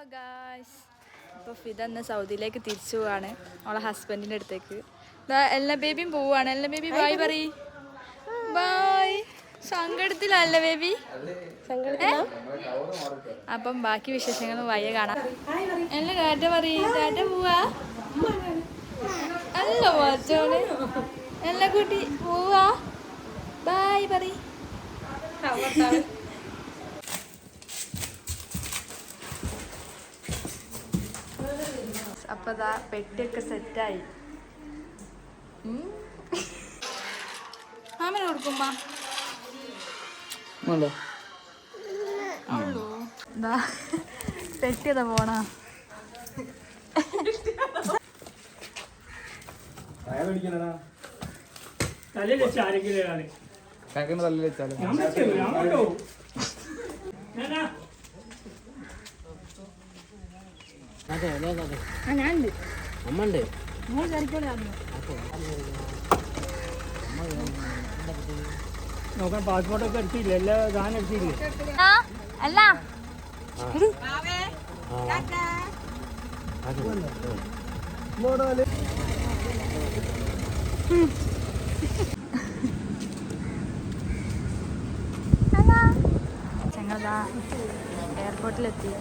Hello guys, ഇപ്പോൾ ഫിദ ഇന്ന് സൗദിയിലേക്ക് തിരിച്ചു പോവാണ് അവളെ ഹസ്ബൻഡിൻ്റെ അടുത്തേക്ക്. എല്ലാ ബേബിയും പോവാണ്. എല്ലാ ബേബി ബായ് പറയ്. ബായ്. സങ്കടത്തിലല്ല ബേബി? അപ്പം ബാക്കി വിശേഷങ്ങളും വയ്യ കാണാം. എല്ലാ ടാറ്റ പറയ്. ടാറ്റ പോവാ അല്ല വാച്ചോണ്. എല്ലാ കുട്ടി പോവാ ബായ് പറയ്. അപ്പൊ ദാ പെട്ടിയൊക്കെ സെറ്റായി. മാമനെ കൊടുക്കുമ്പോ എന്താ പെട്ടിയതാ പോണ. അമ്മണ്ട് നോക്കാൻ പാസ്പോർട്ടൊക്കെ എടുത്തില്ല, എല്ലാ സാധനം എടുത്തില്ലേ? അല്ല ഞങ്ങളതാ എയർപോർട്ടിലെത്തി.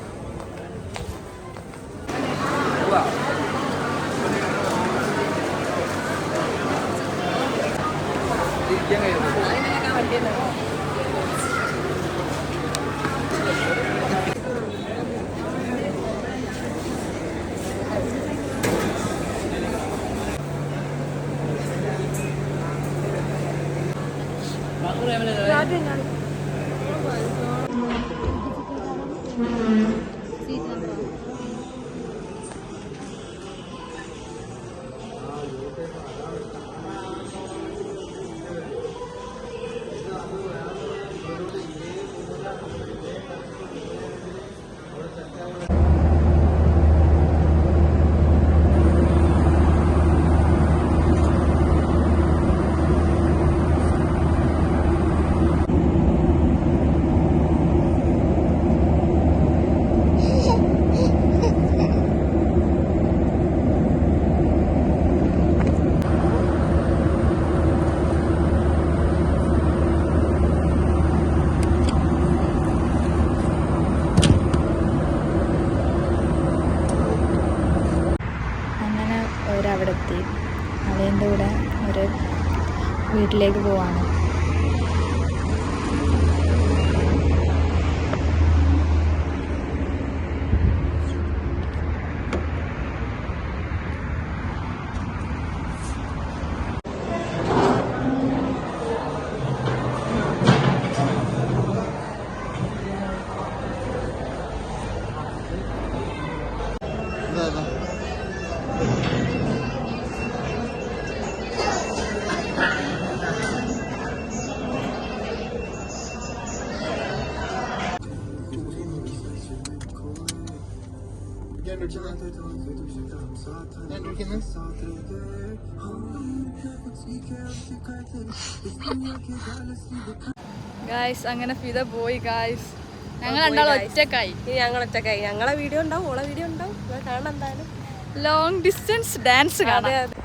അവിടെ എത്തി. അളിയൻ്റെ കൂടെ ഒരു വീട്ടിലേക്ക് പോവാണ്. ഗായ്സ്, അങ്ങനെ ഫിദ പോയി ഗായ്സ്. ഞങ്ങൾ രണ്ടാളും ഒറ്റക്കായി. ഞങ്ങളെ വീഡിയോ ഉണ്ടാവും, ഓളെ വീഡിയോ ഉണ്ടാവും, കാണാൻ എന്തായാലും. ലോങ് ഡിസ്റ്റൻസ് ഡാൻസ് കാണാം.